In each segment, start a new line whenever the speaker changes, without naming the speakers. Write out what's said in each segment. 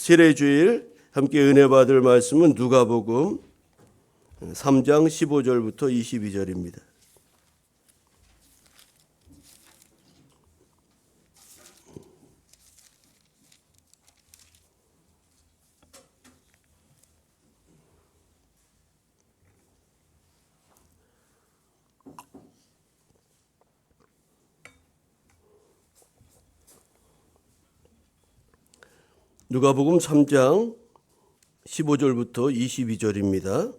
세례주일 함께 은혜 받을 말씀은 누가복음 3장 15절부터 22절입니다. 누가복음 3장 15절부터 22절입니다.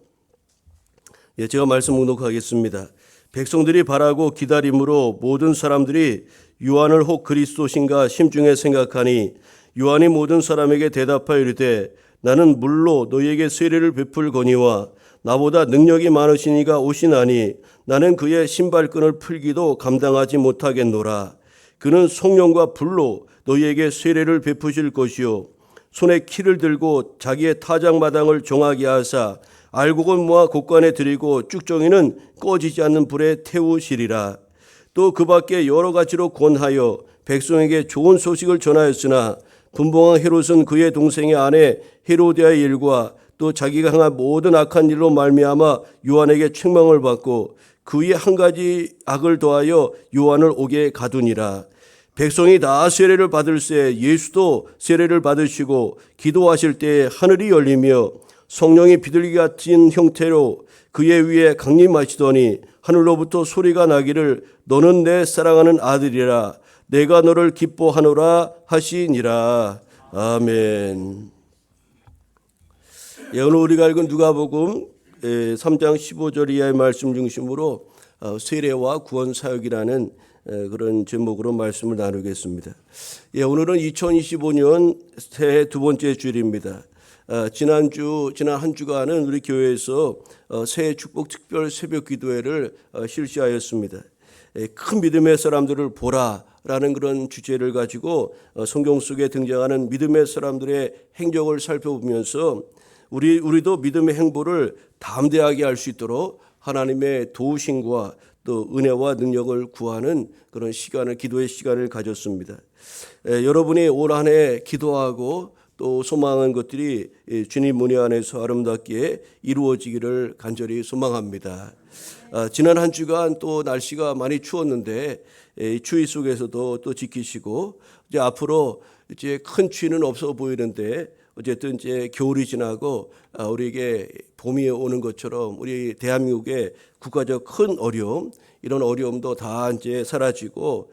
제가 말씀 묵독하겠습니다. 백성들이 바라고 기다림으로 모든 사람들이 요한을 혹 그리스도신가 심중에 생각하니 요한이 모든 사람에게 대답하여 이르되 나는 물로 너희에게 세례를 베풀거니와 나보다 능력이 많으시니가 오시나니 나는 그의 신발끈을 풀기도 감당하지 못하겠노라. 그는 성령과 불로 너희에게 세례를 베푸실 것이요 손에 키를 들고 자기의 타작마당을 정하게 하사 알곡은 모아 곳간에 들이고 쭉정이는 꺼지지 않는 불에 태우시리라. 또 그 밖에 여러 가지로 권하여 백성에게 좋은 소식을 전하였으나 분봉왕 헤롯은 그의 동생의 아내 헤로디아의 일과 또 자기가 행한 모든 악한 일로 말미암아 요한에게 책망을 받고 그 위에 한 가지 악을 더하여 요한을 옥에 가두니라. 백성이 다 세례를 받을새 예수도 세례를 받으시고 기도하실 때에 하늘이 열리며 성령이 비둘기 같은 형태로 그의 위에 강림하시더니 하늘로부터 소리가 나기를 너는 내 사랑하는 아들이라 내가 너를 기뻐하노라 하시니라. 아멘. 오늘 우리가 읽은 누가복음 3장 15절 이하의 말씀 중심으로 세례와 구원 사역이라는 그런 제목으로 말씀을 나누겠습니다. 오늘은 2025년 새해 두 번째 주일입니다. 지난 한 주간은 우리 교회에서 새해 축복 특별 새벽 기도회를 실시하였습니다. 큰 믿음의 사람들을 보라라는 그런 주제를 가지고 성경 속에 등장하는 믿음의 사람들의 행적을 살펴보면서 우리도 믿음의 행보를 담대하게 할 수 있도록 하나님의 도우심과 또 은혜와 능력을 구하는 그런 시간을, 기도의 시간을 가졌습니다. 여러분이 올 한 해 기도하고 또 소망한 것들이 주님 은혜 안에서 아름답게 이루어지기를 간절히 소망합니다. 지난 한 주간 또 날씨가 많이 추웠는데 추위 속에서도 또 지키시고 이제 앞으로 이제 큰 추위는 없어 보이는데 어쨌든 이제 겨울이 지나고 우리에게 봄이 오는 것처럼 우리 대한민국의 국가적 큰 어려움, 이런 어려움도 다 이제 사라지고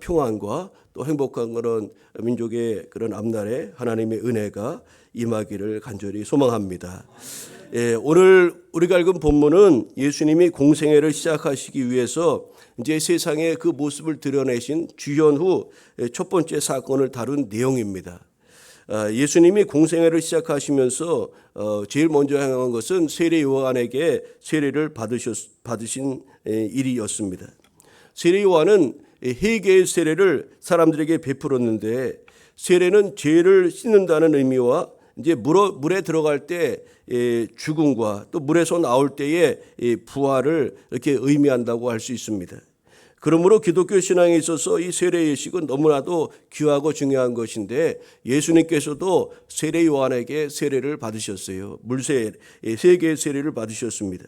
평안과 또 행복한 그런 민족의 그런 앞날에 하나님의 은혜가 임하기를 간절히 소망합니다. 오늘 우리가 읽은 본문은 예수님이 공생애를 시작하시기 위해서 이제 세상에 그 모습을 드러내신 주현 후 첫 번째 사건을 다룬 내용입니다. 예수님이 공생애를 시작하시면서 제일 먼저 행한 것은 세례 요한에게 세례를 받으신 일이었습니다. 세례 요한은 회개의 세례를 사람들에게 베풀었는데 세례는 죄를 씻는다는 의미와 이제 물에 들어갈 때 죽음과 또 물에서 나올 때의 부활을 이렇게 의미한다고 할 수 있습니다. 그러므로 기독교 신앙에 있어서 이 세례 예식은 너무나도 귀하고 중요한 것인데 예수님께서도 세례 요한에게 세례를 받으셨어요. 물세 세 개의 세례를 받으셨습니다.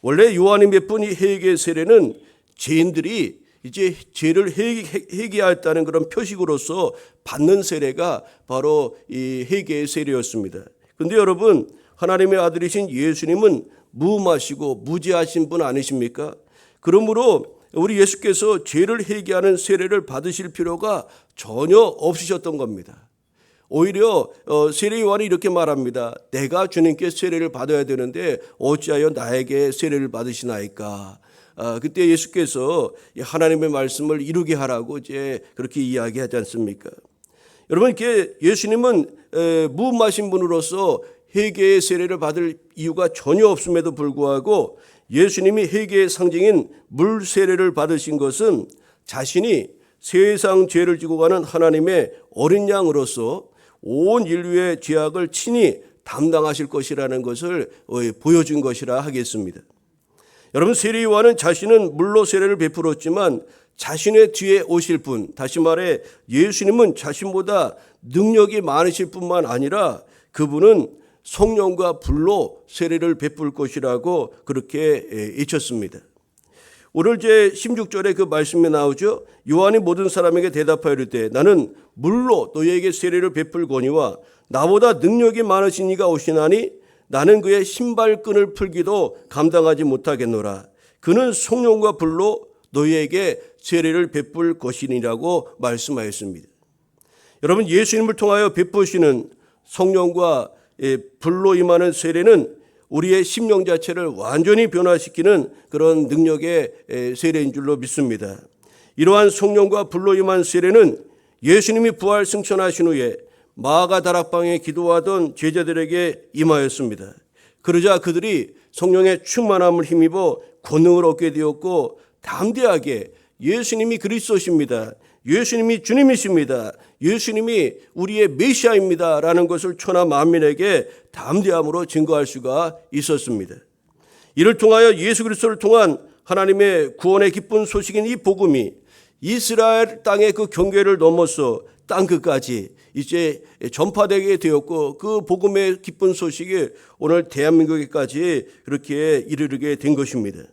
원래 요한이 베푼 이 회개의 세례는 죄인들이 이제 죄를 회개하였다는 그런 표식으로서 받는 세례가 바로 이 회개의 세례였습니다. 그런데 여러분, 하나님의 아들이신 예수님은 무음하시고 무죄하신 분 아니십니까? 그러므로 우리 예수께서 죄를 회개하는 세례를 받으실 필요가 전혀 없으셨던 겁니다. 오히려 세례 요한이 이렇게 말합니다. 내가 주님께 세례를 받아야 되는데 어찌하여 나에게 세례를 받으시나이까? 그때 예수께서 하나님의 말씀을 이루게 하라고 이제 그렇게 이야기하지 않습니까? 여러분, 이렇게 예수님은 무음하신 분으로서 회개의 세례를 받을 이유가 전혀 없음에도 불구하고 예수님이 회개의 상징인 물 세례를 받으신 것은 자신이 세상 죄를 지고 가는 하나님의 어린 양으로서 온 인류의 죄악을 친히 담당하실 것이라는 것을 보여준 것이라 하겠습니다. 여러분, 세례 요한은 자신은 물로 세례를 베풀었지만 자신의 뒤에 오실 분, 다시 말해 예수님은 자신보다 능력이 많으실 뿐만 아니라 그분은 성령과 불로 세례를 베풀 것이라고 그렇게 외쳤습니다. 오늘 제 16절에 그 말씀이 나오죠. 요한이 모든 사람에게 대답하여 이르되 나는 물로 너희에게 세례를 베풀거니와 나보다 능력이 많으신 이가 오시나니 나는 그의 신발끈을 풀기도 감당하지 못하겠노라. 그는 성령과 불로 너희에게 세례를 베풀 것이니라고 말씀하였습니다. 여러분, 예수님을 통하여 베푸시는 성령과 불로 임하는 세례는 우리의 심령 자체를 완전히 변화시키는 그런 능력의 세례인 줄로 믿습니다. 이러한 성령과 불로 임한 세례는 예수님이 부활 승천하신 후에 마가 다락방에 기도하던 제자들에게 임하였습니다. 그러자 그들이 성령의 충만함을 힘입어 권능을 얻게 되었고 담대하게 예수님이 그리스도십니다. 예수님이 주님이십니다. 예수님이 우리의 메시아입니다. 라는 것을 천하 만민에게 담대함으로 증거할 수가 있었습니다. 이를 통하여 예수 그리스도를 통한 하나님의 구원의 기쁜 소식인 이 복음이 이스라엘 땅의 그 경계를 넘어서 땅 끝까지 이제 전파되게 되었고 그 복음의 기쁜 소식이 오늘 대한민국에까지 그렇게 이르게 된 것입니다.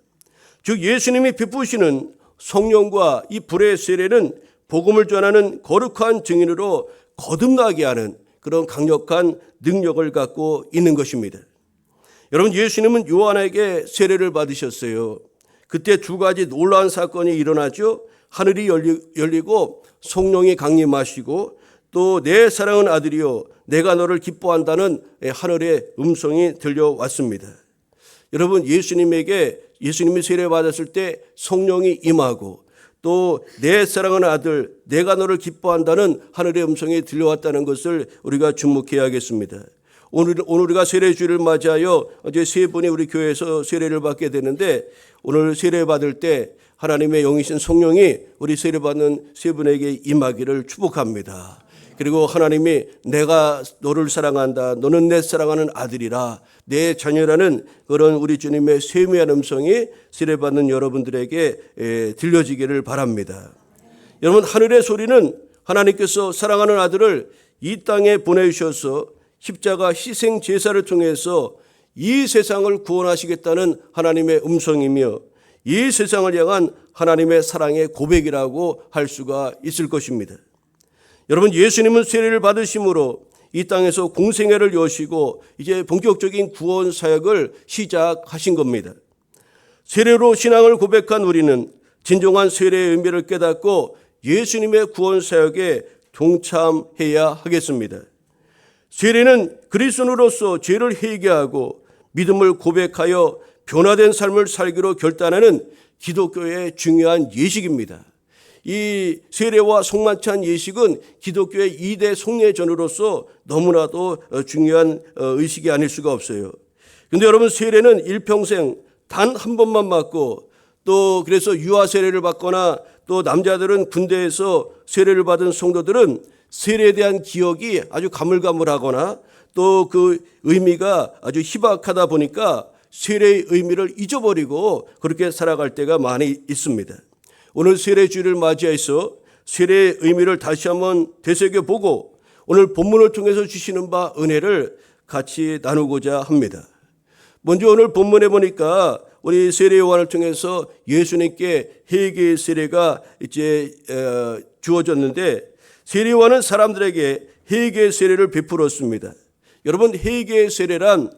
즉 예수님이 베푸시는 성령과 이 불의 세례는 복음을 전하는 거룩한 증인으로 거듭나게 하는 그런 강력한 능력을 갖고 있는 것입니다. 여러분, 예수님은 요한에게 세례를 받으셨어요. 그때 두 가지 놀라운 사건이 일어나죠. 하늘이 열리고 성령이 강림하시고 또 내 사랑하는 아들이요 내가 너를 기뻐한다는 하늘의 음성이 들려왔습니다. 여러분, 예수님이 세례 받았을 때 성령이 임하고 또 내 사랑하는 아들 내가 너를 기뻐한다는 하늘의 음성이 들려왔다는 것을 우리가 주목해야겠습니다. 오늘 우리가 세례주일을 맞이하여 이제 세 분이 우리 교회에서 세례를 받게 되는데 오늘 세례 받을 때 하나님의 영이신 성령이 우리 세례 받는 세 분에게 임하기를 축복합니다. 그리고 하나님이 내가 너를 사랑한다. 너는 내 사랑하는 아들이라. 내 자녀라는 그런 우리 주님의 세미한 음성이 세례받는 여러분들에게 들려지기를 바랍니다. 여러분, 하늘의 소리는 하나님께서 사랑하는 아들을 이 땅에 보내주셔서 십자가 희생 제사를 통해서 이 세상을 구원하시겠다는 하나님의 음성이며 이 세상을 향한 하나님의 사랑의 고백이라고 할 수가 있을 것입니다. 여러분, 예수님은 세례를 받으심으로 이 땅에서 공생애를 여시고 이제 본격적인 구원 사역을 시작하신 겁니다. 세례로 신앙을 고백한 우리는 진정한 세례의 의미를 깨닫고 예수님의 구원 사역에 동참해야 하겠습니다. 세례는 그리스도인으로서 죄를 회개하고 믿음을 고백하여 변화된 삶을 살기로 결단하는 기독교의 중요한 예식입니다. 이 세례와 성만찬 예식은 기독교의 2대 성례전으로서 너무나도 중요한 의식이 아닐 수가 없어요. 그런데 여러분, 세례는 일평생 단 한 번만 받고 또 그래서 유아 세례를 받거나 또 남자들은 군대에서 세례를 받은 성도들은 세례에 대한 기억이 아주 가물가물하거나 또 그 의미가 아주 희박하다 보니까 세례의 의미를 잊어버리고 그렇게 살아갈 때가 많이 있습니다. 오늘 세례주일을 맞이해서 세례의 의미를 다시 한번 되새겨보고 오늘 본문을 통해서 주시는 바 은혜를 같이 나누고자 합니다. 먼저 오늘 본문에 보니까 우리 세례 요한을 통해서 예수님께 회개의 세례가 이제 주어졌는데 세례 요한은 사람들에게 회개의 세례를 베풀었습니다. 여러분, 회개의 세례란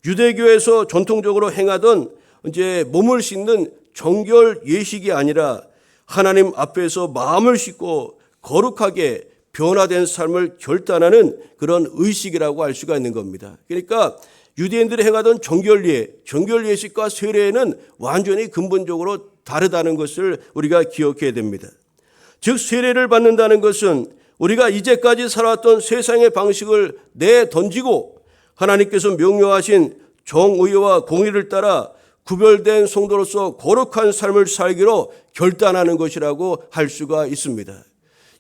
유대교에서 전통적으로 행하던 이제 몸을 씻는 정결 예식이 아니라 하나님 앞에서 마음을 씻고 거룩하게 변화된 삶을 결단하는 그런 의식이라고 할 수가 있는 겁니다. 그러니까 유대인들이 행하던 정결 예식과 세례는 완전히 근본적으로 다르다는 것을 우리가 기억해야 됩니다. 즉 세례를 받는다는 것은 우리가 이제까지 살았던 세상의 방식을 내던지고 하나님께서 명령하신 정의와 공의를 따라 구별된 성도로서 거룩한 삶을 살기로 결단하는 것이라고 할 수가 있습니다.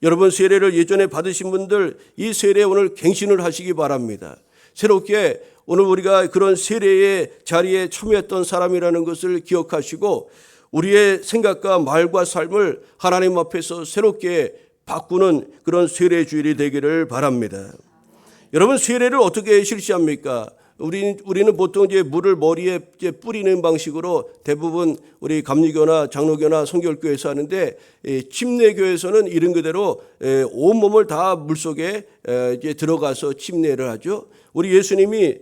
여러분, 세례를 예전에 받으신 분들 이 세례에 오늘 갱신을 하시기 바랍니다. 새롭게 오늘 우리가 그런 세례의 자리에 참여했던 사람이라는 것을 기억하시고 우리의 생각과 말과 삶을 하나님 앞에서 새롭게 바꾸는 그런 세례 주일이 되기를 바랍니다. 여러분, 세례를 어떻게 실시합니까? 우리는 보통 이제 물을 머리에 이제 뿌리는 방식으로 대부분 우리 감리교나 장로교나 성결교에서 하는데, 침례교에서는 이런 그대로 온 몸을 다 물 속에 이제 들어가서 침례를 하죠. 우리 예수님이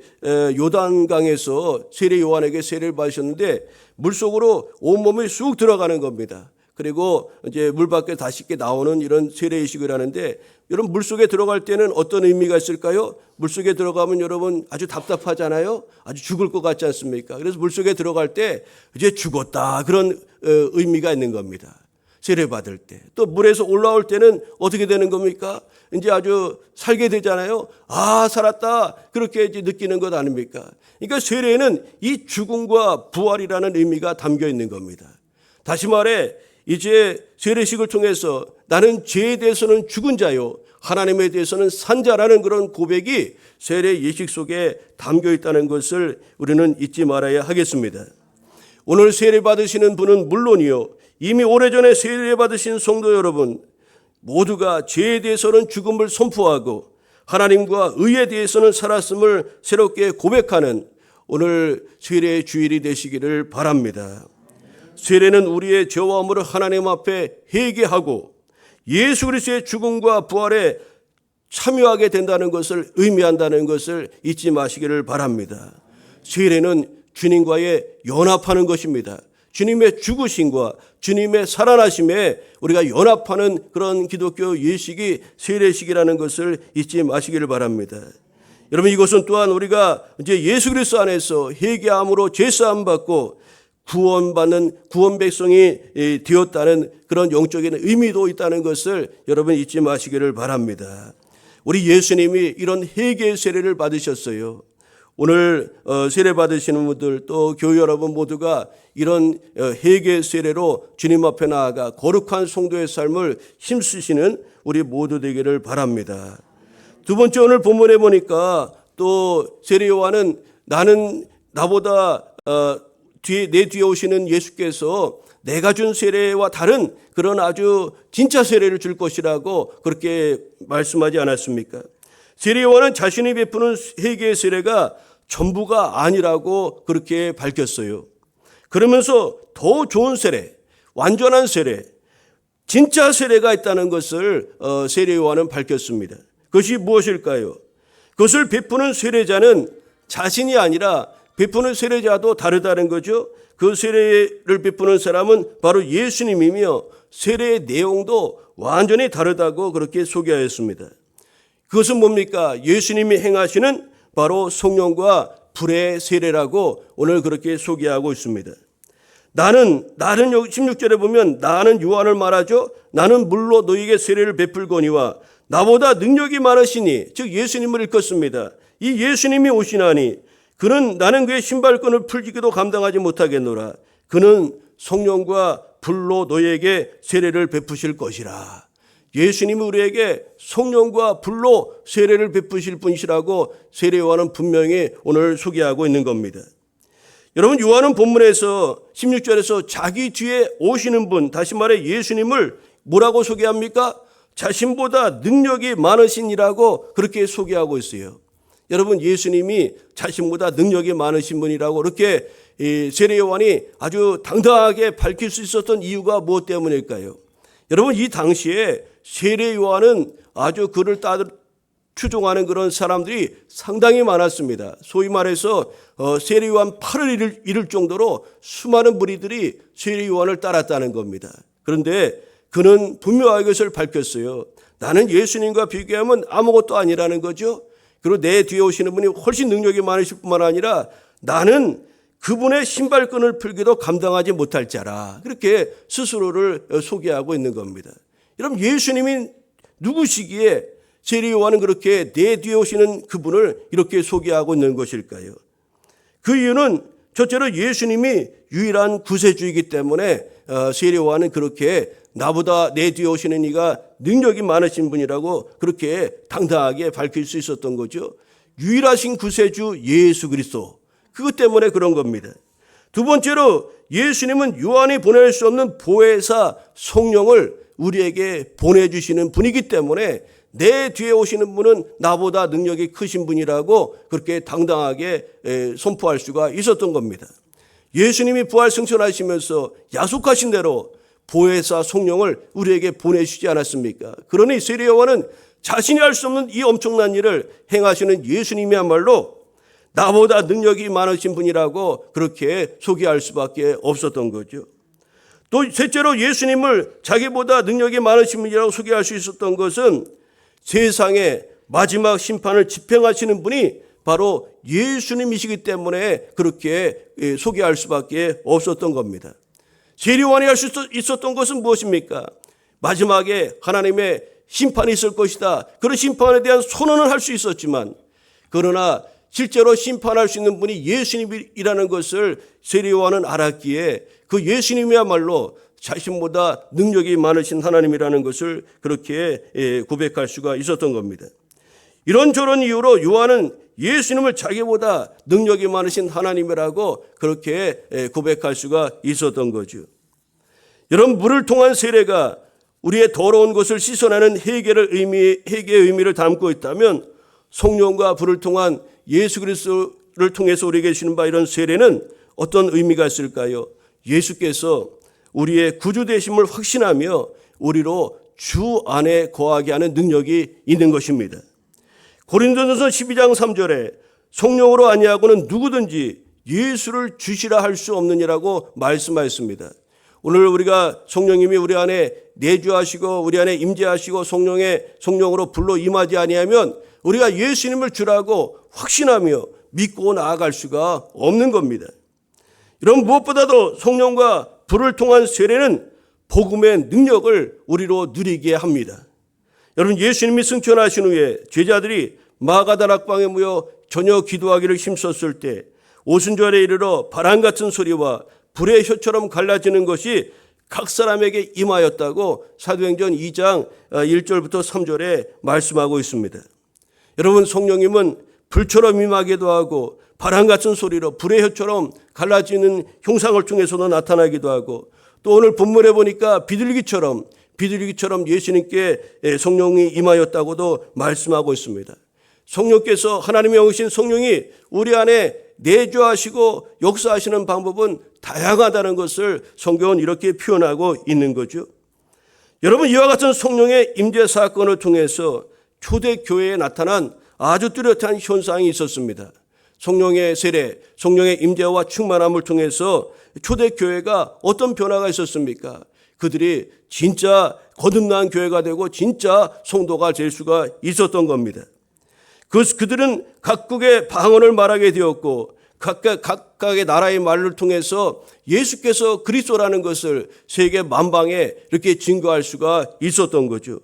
요단강에서 세례 요한에게 세례를 받으셨는데 물 속으로 온 몸이 쑥 들어가는 겁니다. 그리고 이제 물 밖에 다시 나오는 이런 세례의식을 하는데, 여러분, 물 속에 들어갈 때는 어떤 의미가 있을까요? 물 속에 들어가면 여러분 아주 답답하잖아요. 아주 죽을 것 같지 않습니까? 그래서 물 속에 들어갈 때 이제 죽었다, 그런 의미가 있는 겁니다. 세례 받을 때. 또 물에서 올라올 때는 어떻게 되는 겁니까? 이제 아주 살게 되잖아요. 아, 살았다, 그렇게 이제 느끼는 것 아닙니까? 그러니까 세례에는 이 죽음과 부활이라는 의미가 담겨 있는 겁니다. 다시 말해, 이제 세례식을 통해서 나는 죄에 대해서는 죽은 자요, 하나님에 대해서는 산 자라는 그런 고백이 세례 예식 속에 담겨 있다는 것을 우리는 잊지 말아야 하겠습니다. 오늘 세례 받으시는 분은 물론이요, 이미 오래전에 세례 받으신 성도 여러분 모두가 죄에 대해서는 죽음을 선포하고 하나님과 의에 대해서는 살았음을 새롭게 고백하는 오늘 세례 주일이 되시기를 바랍니다. 세례는 우리의 죄와 허물을 하나님 앞에 회개하고 예수 그리스도의 죽음과 부활에 참여하게 된다는 것을 의미한다는 것을 잊지 마시기를 바랍니다. 세례는 주님과의 연합하는 것입니다. 주님의 죽으심과 주님의 살아나심에 우리가 연합하는 그런 기독교 예식이 세례식이라는 것을 잊지 마시기를 바랍니다. 여러분, 이것은 또한 우리가 이제 예수 그리스도 안에서 회개함으로 죄사함 받고 구원받는 구원 백성이 되었다는 그런 영적인 의미도 있다는 것을 여러분 잊지 마시기를 바랍니다. 우리 예수님이 이런 회개의 세례를 받으셨어요. 오늘 세례 받으시는 분들 또 교회 여러분 모두가 이런 회개의 세례로 주님 앞에 나아가 거룩한 성도의 삶을 힘쓰시는 우리 모두 되기를 바랍니다. 두 번째, 오늘 본문에 보니까 또 세례 요한은 나는 나보다 내 뒤에 오시는 예수께서 내가 준 세례와 다른 그런 아주 진짜 세례를 줄 것이라고 그렇게 말씀하지 않았습니까? 세례 요한은 자신이 베푸는 회개의 세례가 전부가 아니라고 그렇게 밝혔어요. 그러면서 더 좋은 세례, 완전한 세례, 진짜 세례가 있다는 것을 세례 요한은 밝혔습니다. 그것이 무엇일까요? 그것을 베푸는 세례자는 자신이 아니라 베푸는 세례자도 다르다는 거죠. 그 세례를 베푸는 사람은 바로 예수님이며 세례의 내용도 완전히 다르다고 그렇게 소개하였습니다. 그것은 뭡니까? 예수님이 행하시는 바로 성령과 불의 세례라고 오늘 그렇게 소개하고 있습니다. 나는 16절에 보면 나는 요한을 말하죠. 나는 물로 너희에게 세례를 베풀거니와 나보다 능력이 많으시니, 즉 예수님을 일컫습니다. 이 예수님이 오시나니 그는 나는 그의 신발끈을 풀기도 감당하지 못하겠노라. 그는 성령과 불로 너희에게 세례를 베푸실 것이라. 예수님이 우리에게 성령과 불로 세례를 베푸실 분이시라고 세례 요한은 분명히 오늘 소개하고 있는 겁니다. 여러분, 요한은 본문에서 16절에서 자기 뒤에 오시는 분, 다시 말해 예수님을 뭐라고 소개합니까? 자신보다 능력이 많으신이라고 그렇게 소개하고 있어요. 여러분, 예수님이 자신보다 능력이 많으신 분이라고 그렇게 세례 요한이 아주 당당하게 밝힐 수 있었던 이유가 무엇 때문일까요? 여러분, 이 당시에 세례 요한은 아주 그를 추종하는 그런 사람들이 상당히 많았습니다. 소위 말해서 세례 요한 팔을 잃을 정도로 수많은 무리들이 세례 요한을 따랐다는 겁니다. 그런데 그는 분명하게 그것을 밝혔어요. 나는 예수님과 비교하면 아무것도 아니라는 거죠. 그리고 내 뒤에 오시는 분이 훨씬 능력이 많으실 뿐만 아니라 나는 그분의 신발끈을 풀기도 감당하지 못할 자라. 그렇게 스스로를 소개하고 있는 겁니다. 여러분, 예수님이 누구시기에 세례 요한은 그렇게 내 뒤에 오시는 그분을 이렇게 소개하고 있는 것일까요? 그 이유는 첫째로 예수님이 유일한 구세주이기 때문에 세례 요한은 그렇게 나보다 내 뒤에 오시는 이가 능력이 많으신 분이라고 그렇게 당당하게 밝힐 수 있었던 거죠. 유일하신 구세주 예수 그리스도, 그것 때문에 그런 겁니다. 두 번째로 예수님은 요한이 보낼 수 없는 보혜사 성령을 우리에게 보내주시는 분이기 때문에 내 뒤에 오시는 분은 나보다 능력이 크신 분이라고 그렇게 당당하게 선포할 수가 있었던 겁니다. 예수님이 부활 승천하시면서 약속하신 대로 보혜사 성령을 우리에게 보내주시지 않았습니까? 그러니 세례 요한은 자신이 할 수 없는 이 엄청난 일을 행하시는 예수님이야말로 나보다 능력이 많으신 분이라고 그렇게 소개할 수밖에 없었던 거죠. 또 셋째로 예수님을 자기보다 능력이 많으신 분이라고 소개할 수 있었던 것은 세상의 마지막 심판을 집행하시는 분이 바로 예수님이시기 때문에 그렇게 소개할 수밖에 없었던 겁니다. 세례 요한이 할 수 있었던 것은 무엇입니까? 마지막에 하나님의 심판이 있을 것이다. 그런 심판에 대한 선언을 할 수 있었지만 그러나 실제로 심판할 수 있는 분이 예수님이라는 것을 세례 요한은 알았기에 그 예수님이야말로 자신보다 능력이 많으신 하나님이라는 것을 그렇게 고백할 수가 있었던 겁니다. 이런저런 이유로 요한은 예수님을 자기보다 능력이 많으신 하나님이라고 그렇게 고백할 수가 있었던 거죠. 여러분, 물을 통한 세례가 우리의 더러운 것을 씻어내는 회개의 의미를 담고 있다면 성령과 불을 통한 예수 그리스도를 통해서 우리에게 주시는 바 이런 세례는 어떤 의미가 있을까요? 예수께서 우리의 구주 되심을 확신하며 우리로 주 안에 거하게 하는 능력이 있는 것입니다. 고린도전서 12장 3절에 성령으로 아니하고는 누구든지 예수를 주시라 할 수 없느니라고 말씀하였습니다. 오늘 우리가 성령님이 우리 안에 내주하시고 우리 안에 임재하시고 성령으로 불러 임하지 아니하면 우리가 예수님을 주라고 확신하며 믿고 나아갈 수가 없는 겁니다. 이런 무엇보다도 성령과 불을 통한 세례는 복음의 능력을 우리로 누리게 합니다. 여러분, 예수님이 승천하신 후에 제자들이 마가다락방에 모여 저녁 기도하기를 힘썼을 때 오순절에 이르러 바람 같은 소리와 불의 혀처럼 갈라지는 것이 각 사람에게 임하였다고 사도행전 2장 1절부터 3절에 말씀하고 있습니다. 여러분, 성령님은 불처럼 임하기도 하고 바람 같은 소리로 불의 혀처럼 갈라지는 형상을 통해서도 나타나기도 하고 또 오늘 본문에 보니까 비둘기처럼 예수님께 성령이 임하였다고도 말씀하고 있습니다. 성령께서 하나님의 영이신 성령이 우리 안에 내주하시고 역사하시는 방법은 다양하다는 것을 성경은 이렇게 표현하고 있는 거죠. 여러분, 이와 같은 성령의 임재 사건을 통해서 초대교회에 나타난 아주 뚜렷한 현상이 있었습니다. 성령의 세례, 성령의 임재와 충만함을 통해서 초대교회가 어떤 변화가 있었습니까? 그들이 진짜 거듭난 교회가 되고 진짜 성도가 될 수가 있었던 겁니다. 그들은 각국의 방언을 말하게 되었고 각각의 나라의 말을 통해서 예수께서 그리스도라는 것을 세계 만방에 이렇게 증거할 수가 있었던 거죠.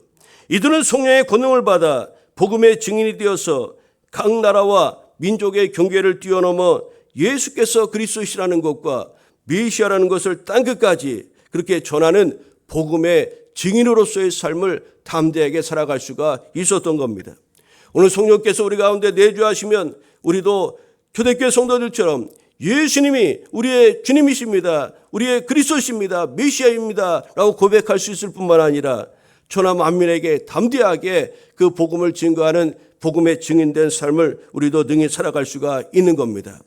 이들은 성령의 권능을 받아 복음의 증인이 되어서 각 나라와 민족의 경계를 뛰어넘어 예수께서 그리스도시라는 것과 메시아라는 것을 땅끝까지 그렇게 전하는 복음의 증인으로서의 삶을 담대하게 살아갈 수가 있었던 겁니다. 오늘 성령께서 우리 가운데 내주하시면 우리도 초대교회 성도들처럼 예수님이 우리의 주님이십니다, 우리의 그리스도십니다, 메시아입니다 라고 고백할 수 있을 뿐만 아니라 천하 만민에게 담대하게 그 복음을 증거하는 복음의 증인된 삶을 우리도 능히 살아갈 수가 있는 겁니다.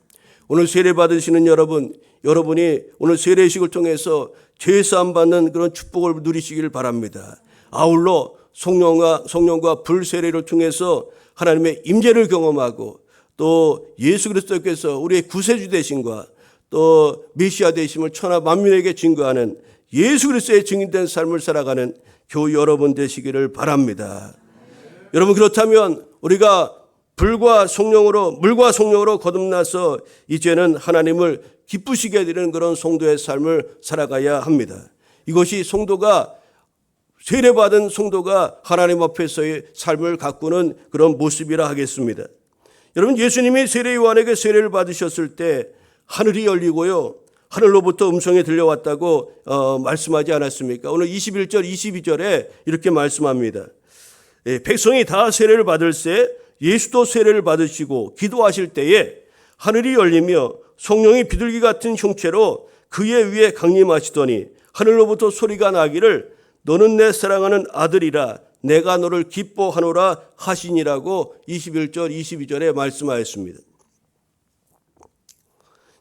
오늘 세례 받으시는 여러분이 오늘 세례식을 통해서 죄사함 받는 그런 축복을 누리시길 바랍니다. 아울러 성령과 불 세례를 통해서 하나님의 임재를 경험하고 또 예수 그리스도께서 우리의 구세주 되심과 또 메시아 되심을 천하 만민에게 증거하는 예수 그리스도의 증인된 삶을 살아가는 교우 여러분 되시기를 바랍니다. 여러분, 그렇다면 우리가 물과 성령으로 거듭나서 이제는 하나님을 기쁘시게 되는 그런 성도의 삶을 살아가야 합니다. 이것이 세례받은 성도가 하나님 앞에서의 삶을 가꾸는 그런 모습이라 하겠습니다. 여러분, 예수님이 세례 요한에게 세례를 받으셨을 때 하늘이 열리고요, 하늘로부터 음성이 들려왔다고 말씀하지 않았습니까? 오늘 21절 22절에 이렇게 말씀합니다. 백성이 다 세례를 받을새 예수도 세례를 받으시고 기도하실 때에 하늘이 열리며 성령이 비둘기 같은 형체로 그의 위에 강림하시더니 하늘로부터 소리가 나기를 너는 내 사랑하는 아들이라 내가 너를 기뻐하노라 하시니라고 21절 22절에 말씀하였습니다.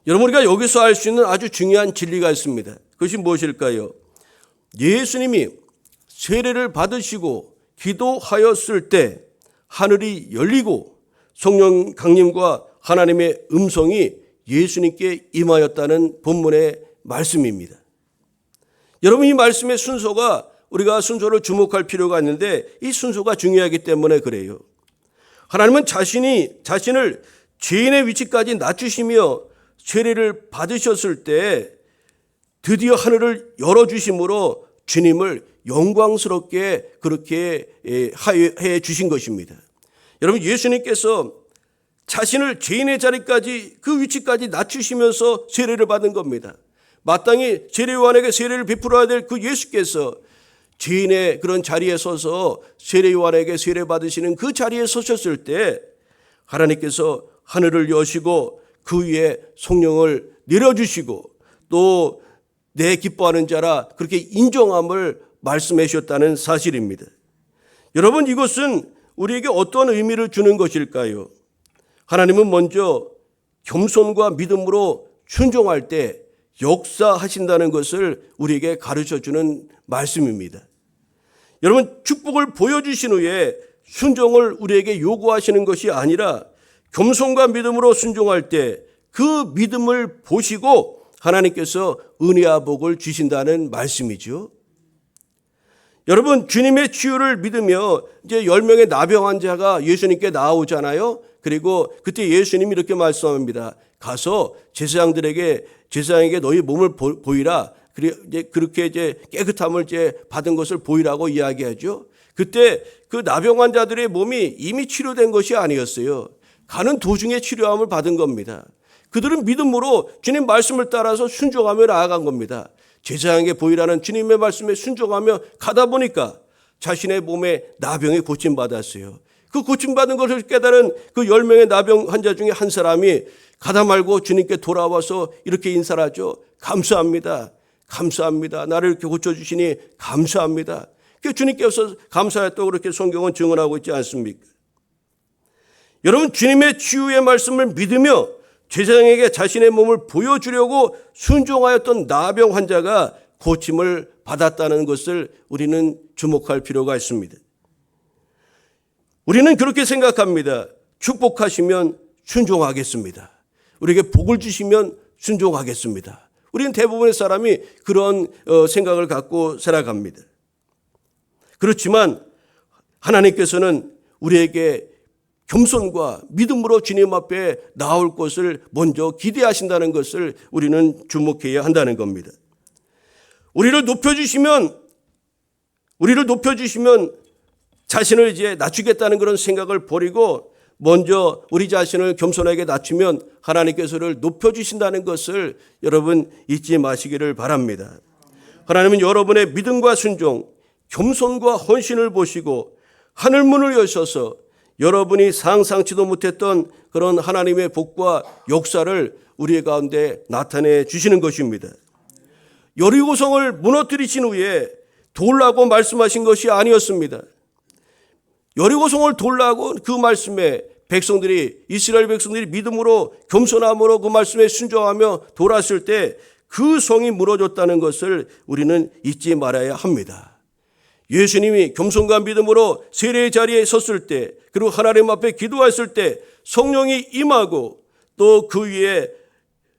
여러분, 우리가 여기서 알 수 있는 아주 중요한 진리가 있습니다. 그것이 무엇일까요? 예수님이 세례를 받으시고 기도하였을 때 하늘이 열리고 성령 강림과 하나님의 음성이 예수님께 임하였다는 본문의 말씀입니다. 여러분, 이 말씀의 순서가 우리가 순서를 주목할 필요가 있는데 이 순서가 중요하기 때문에 그래요. 하나님은 자신을 죄인의 위치까지 낮추시며 세례를 받으셨을 때 드디어 하늘을 열어주심으로 주님을 영광스럽게 그렇게 해 주신 것입니다. 여러분, 예수님께서 자신을 죄인의 자리까지 그 위치까지 낮추시면서 세례를 받은 겁니다. 마땅히 세례요한에게 세례를 베풀어야 될 그 예수께서 죄인의 그런 자리에 서서 세례요한에게 세례 받으시는 그 자리에 서셨을 때 하나님께서 하늘을 여시고 그 위에 성령을 내려주시고 또 내 기뻐하는 자라 그렇게 인정함을 말씀해 주셨다는 사실입니다. 여러분, 이것은 우리에게 어떤 의미를 주는 것일까요? 하나님은 먼저 겸손과 믿음으로 순종할 때 역사하신다는 것을 우리에게 가르쳐주는 말씀입니다. 여러분, 축복을 보여주신 후에 순종을 우리에게 요구하시는 것이 아니라 겸손과 믿음으로 순종할 때 그 믿음을 보시고 하나님께서 은혜와 복을 주신다는 말씀이죠. 여러분, 주님의 치유를 믿으며 이제 10명의 나병 환자가 예수님께 나오잖아요. 그리고 그때 예수님이 이렇게 말씀합니다. 가서 제사장에게 너희 몸을 보이라. 그렇게 이제 깨끗함을 이제 받은 것을 보이라고 이야기하죠. 그때 그 나병 환자들의 몸이 이미 치료된 것이 아니었어요. 가는 도중에 치료함을 받은 겁니다. 그들은 믿음으로 주님 말씀을 따라서 순종하며 나아간 겁니다. 제사장에게 보이라는 주님의 말씀에 순종하며 가다 보니까 자신의 몸에 나병이 고침받았어요. 그 고침받은 것을 깨달은 그 10명의 나병 환자 중에 한 사람이 가다 말고 주님께 돌아와서 이렇게 인사를 하죠. 감사합니다. 감사합니다. 나를 이렇게 고쳐주시니 감사합니다. 주님께서 감사했다고 그렇게 성경은 증언하고 있지 않습니까? 여러분, 주님의 치유의 말씀을 믿으며 제사장에게 자신의 몸을 보여주려고 순종하였던 나병 환자가 고침을 받았다는 것을 우리는 주목할 필요가 있습니다. 우리는 그렇게 생각합니다. 축복하시면 순종하겠습니다. 우리에게 복을 주시면 순종하겠습니다. 우리는 대부분의 사람이 그런 생각을 갖고 살아갑니다. 그렇지만 하나님께서는 우리에게 겸손과 믿음으로 주님 앞에 나올 것을 먼저 기대하신다는 것을 우리는 주목해야 한다는 겁니다. 우리를 높여주시면 자신을 이제 낮추겠다는 그런 생각을 버리고 먼저 우리 자신을 겸손하게 낮추면 하나님께서를 높여주신다는 것을 여러분 잊지 마시기를 바랍니다. 하나님은 여러분의 믿음과 순종, 겸손과 헌신을 보시고 하늘문을 여셔서 여러분이 상상치도 못했던 그런 하나님의 복과 역사를 우리 가운데 나타내 주시는 것입니다. 여리고성을 무너뜨리신 후에 돌라고 말씀하신 것이 아니었습니다. 여리고성을 돌라고 그 말씀에 이스라엘 백성들이 믿음으로 겸손함으로 그 말씀에 순종하며 돌았을 때 그 성이 무너졌다는 것을 우리는 잊지 말아야 합니다. 예수님이 겸손과 믿음으로 세례의 자리에 섰을 때 그리고 하나님 앞에 기도했을 때 성령이 임하고 또 그 위에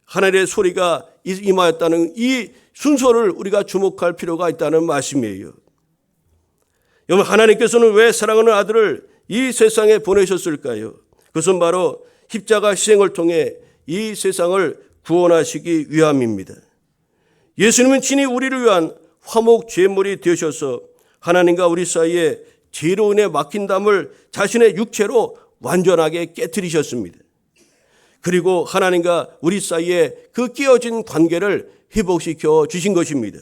하늘의 소리가 임하였다는 이 순서를 우리가 주목할 필요가 있다는 말씀이에요. 여러분, 하나님께서는 왜 사랑하는 아들을 이 세상에 보내셨을까요? 그것은 바로 십자가 희생을 통해 이 세상을 구원하시기 위함입니다. 예수님은 친히 우리를 위한 화목 제물이 되셔서 하나님과 우리 사이에 죄로 인해 막힌 담을 자신의 육체로 완전하게 깨트리셨습니다. 그리고 하나님과 우리 사이에 그 깨어진 관계를 회복시켜 주신 것입니다.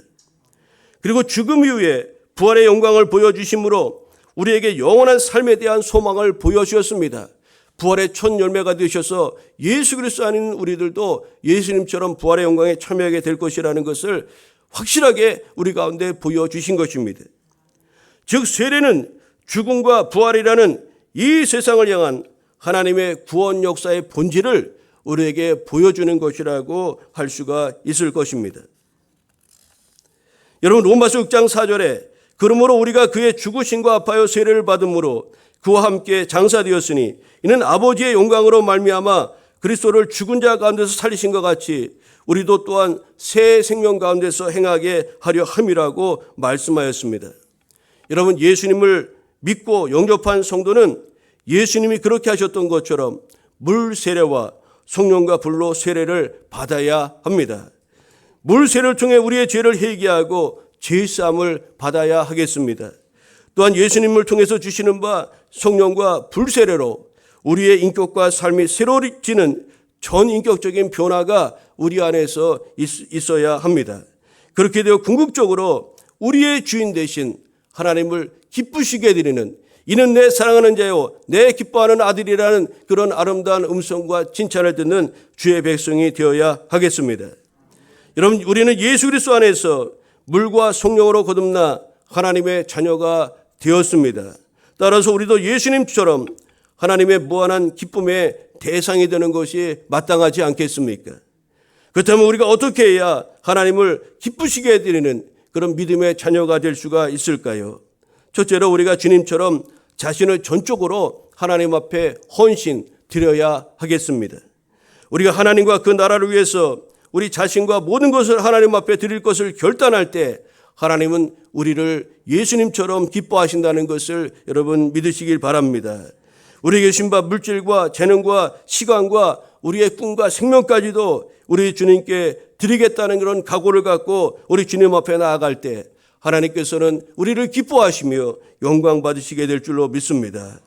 그리고 죽음 이후에 부활의 영광을 보여주심으로 우리에게 영원한 삶에 대한 소망을 보여주셨습니다. 부활의 첫 열매가 되셔서 예수 그리스도 아닌 우리들도 예수님처럼 부활의 영광에 참여하게 될 것이라는 것을 확실하게 우리 가운데 보여주신 것입니다. 즉 세례는 죽음과 부활이라는 이 세상을 향한 하나님의 구원 역사의 본질을 우리에게 보여주는 것이라고 할 수가 있을 것입니다. 여러분 로마서 6장 4절에 그러므로 우리가 그의 죽으심과 합하여 세례를 받음으로 그와 함께 장사되었으니 이는 아버지의 영광으로 말미암아 그리스도를 죽은 자 가운데서 살리신 것 같이 우리도 또한 새 생명 가운데서 행하게 하려 함이라고 말씀하였습니다. 여러분 예수님을 믿고 영접한 성도는 예수님이 그렇게 하셨던 것처럼 물 세례와 성령과 불로 세례를 받아야 합니다. 물 세례를 통해 우리의 죄를 회개하고 죄사함을 받아야 하겠습니다. 또한 예수님을 통해서 주시는 바 성령과 불 세례로 우리의 인격과 삶이 새로워지는 전인격적인 변화가 우리 안에서 있어야 합니다. 그렇게 되어 궁극적으로 우리의 주인 되신 하나님을 기쁘시게 드리는 이는 내 사랑하는 자요 내 기뻐하는 아들이라는 그런 아름다운 음성과 칭찬을 듣는 주의 백성이 되어야 하겠습니다. 여러분 우리는 예수 그리스도 안에서 물과 성령으로 거듭나 하나님의 자녀가 되었습니다. 따라서 우리도 예수님처럼 하나님의 무한한 기쁨의 대상이 되는 것이 마땅하지 않겠습니까? 그렇다면 우리가 어떻게 해야 하나님을 기쁘시게 해드리는 그런 믿음의 자녀가 될 수가 있을까요? 첫째로 우리가 주님처럼 자신을 전적으로 하나님 앞에 헌신 드려야 하겠습니다. 우리가 하나님과 그 나라를 위해서 우리 자신과 모든 것을 하나님 앞에 드릴 것을 결단할 때 하나님은 우리를 예수님처럼 기뻐하신다는 것을 여러분 믿으시길 바랍니다. 우리에게 주신 바 물질과 재능과 시간과 우리의 꿈과 생명까지도 우리 주님께 드리겠다는 그런 각오를 갖고 우리 주님 앞에 나아갈 때 하나님께서는 우리를 기뻐하시며 영광 받으시게 될 줄로 믿습니다.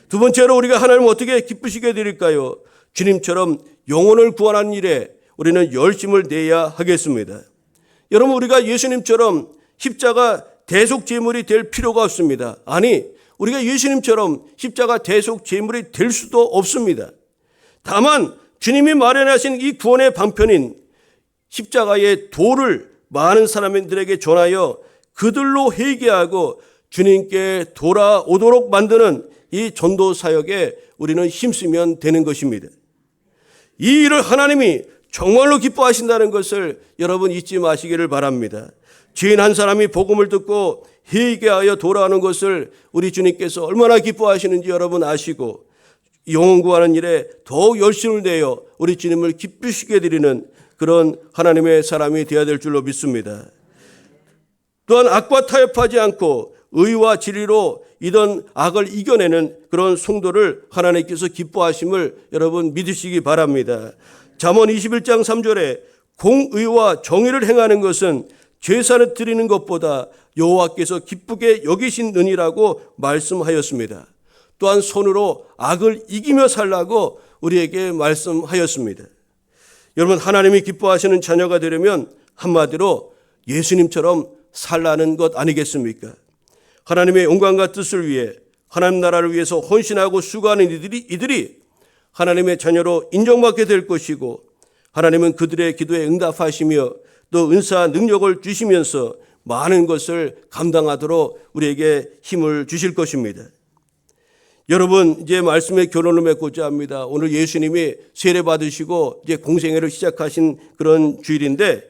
두 번째로 우리가 하나님을 어떻게 기쁘시게 드릴까요? 주님처럼 영혼을 구원하는 일에 우리는 열심을 내야 하겠습니다. 여러분 우리가 예수님처럼 십자가 대속 제물이 될 필요가 없습니다. 아니 우리가 예수님처럼 십자가 대속 제물이 될 수도 없습니다. 다만 주님이 마련하신 이 구원의 방편인 십자가의 도를 많은 사람들에게 전하여 그들로 회개하고 주님께 돌아오도록 만드는 이 전도 사역에 우리는 힘쓰면 되는 것입니다. 이 일을 하나님이 정말로 기뻐하신다는 것을 여러분 잊지 마시기를 바랍니다. 죄인 한 사람이 복음을 듣고 회개하여 돌아오는 것을 우리 주님께서 얼마나 기뻐하시는지 여러분 아시고 영혼 구하는 일에 더욱 열심을 내어 우리 주님을 기쁘시게 드리는 그런 하나님의 사람이 되어야 될 줄로 믿습니다. 또한 악과 타협하지 않고 의와 진리로 이런 악을 이겨내는 그런 성도를 하나님께서 기뻐하심을 여러분 믿으시기 바랍니다. 잠언 21장 3절에 공의와 정의를 행하는 것은 제사를 드리는 것보다 여호와께서 기쁘게 여기시느니라고 말씀하였습니다. 또한 손으로 악을 이기며 살라고 우리에게 말씀하였습니다. 여러분 하나님이 기뻐하시는 자녀가 되려면 한마디로 예수님처럼 살라는 것 아니겠습니까? 하나님의 영광과 뜻을 위해 하나님 나라를 위해서 헌신하고 수고하는 이들이 하나님의 자녀로 인정받게 될 것이고 하나님은 그들의 기도에 응답하시며 또 은사 능력을 주시면서 많은 것을 감당하도록 우리에게 힘을 주실 것입니다. 여러분 이제 말씀의 결론을 맺고자 합니다. 오늘 예수님이 세례 받으시고 이제 공생애를 시작하신 그런 주일인데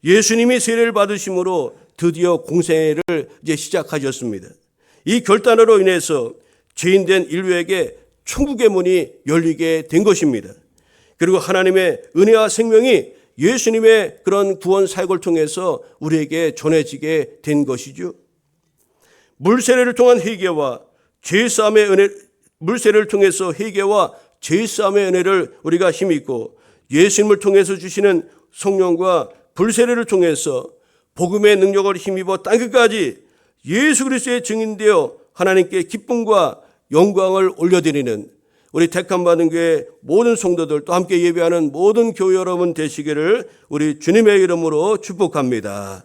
예수님이 세례를 받으심으로 드디어 공생애를 이제 시작하셨습니다. 이 결단으로 인해서 죄인된 인류에게 천국의 문이 열리게 된 것입니다. 그리고 하나님의 은혜와 생명이 예수님의 그런 구원 사역을 통해서 우리에게 전해지게 된 것이죠. 물세례를 통한 회개와 죄사함의 은혜, 물세례를 통해서 회개와 죄사함의 은혜를 우리가 힘입고 예수님을 통해서 주시는 성령과 불세례를 통해서 복음의 능력을 힘입어 땅끝까지 예수 그리스도의 증인되어 하나님께 기쁨과 영광을 올려드리는 우리 택함받은 교회 모든 성도들 또 함께 예배하는 모든 교회 여러분 되시기를 우리 주님의 이름으로 축복합니다.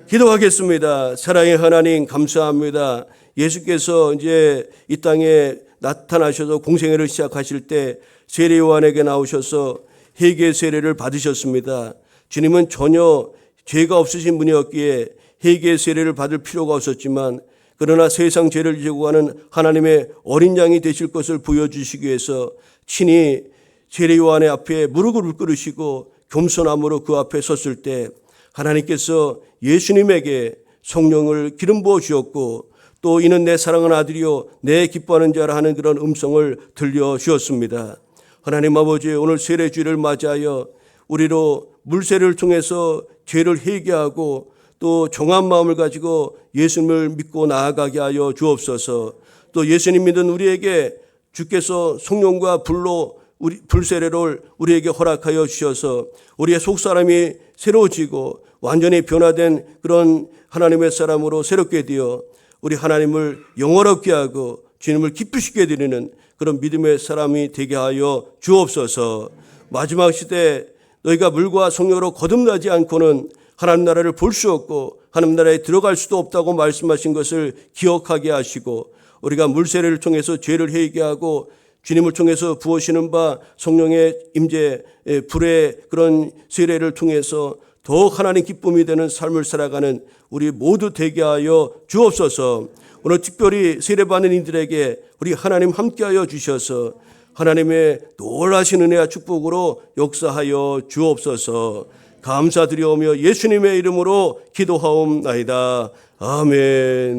기도하겠습니다. 사랑의 하나님 감사합니다. 예수께서 이제 이 땅에 나타나셔서 공생애를 시작하실 때 세례 요한에게 나오셔서 회개 세례를 받으셨습니다. 주님은 전혀 죄가 없으신 분이었기에 회개의 세례를 받을 필요가 없었지만 그러나 세상 죄를 지고 가는 하나님의 어린 양이 되실 것을 보여주시기 위해서 친히 세례요한의 앞에 무릎을 꿇으시고 겸손함으로 그 앞에 섰을 때 하나님께서 예수님에게 성령을 기름 부어 주었고 또 이는 내 사랑하는 아들이요 내 기뻐하는 자라 하는 그런 음성을 들려주었습니다. 하나님 아버지, 오늘 세례주일을 맞이하여 우리로 물세례를 통해서 죄를 회개하고 또 정한 마음을 가지고 예수님을 믿고 나아가게 하여 주옵소서. 또 예수님 믿은 우리에게 주께서 성령과 불로 불세례를 우리에게 허락하여 주셔서 우리의 속사람이 새로워지고 완전히 변화된 그런 하나님의 사람으로 새롭게 되어 우리 하나님을 영화롭게 하고 주님을 기쁘시게 드리는 그런 믿음의 사람이 되게 하여 주옵소서. 마지막 시대에 너희가 물과 성령으로 거듭나지 않고는 하나님 나라를 볼 수 없고 하나님 나라에 들어갈 수도 없다고 말씀하신 것을 기억하게 하시고 우리가 물세례를 통해서 죄를 회개하고 주님을 통해서 부으시는 바 성령의 임재 불의 그런 세례를 통해서 더욱 하나님 기쁨이 되는 삶을 살아가는 우리 모두 되게 하여 주옵소서. 오늘 특별히 세례받는 이들에게 우리 하나님 함께하여 주셔서 하나님의 놀라신 은혜와 축복으로 역사하여 주옵소서. 감사드리오며 예수님의 이름으로 기도하옵나이다. 아멘.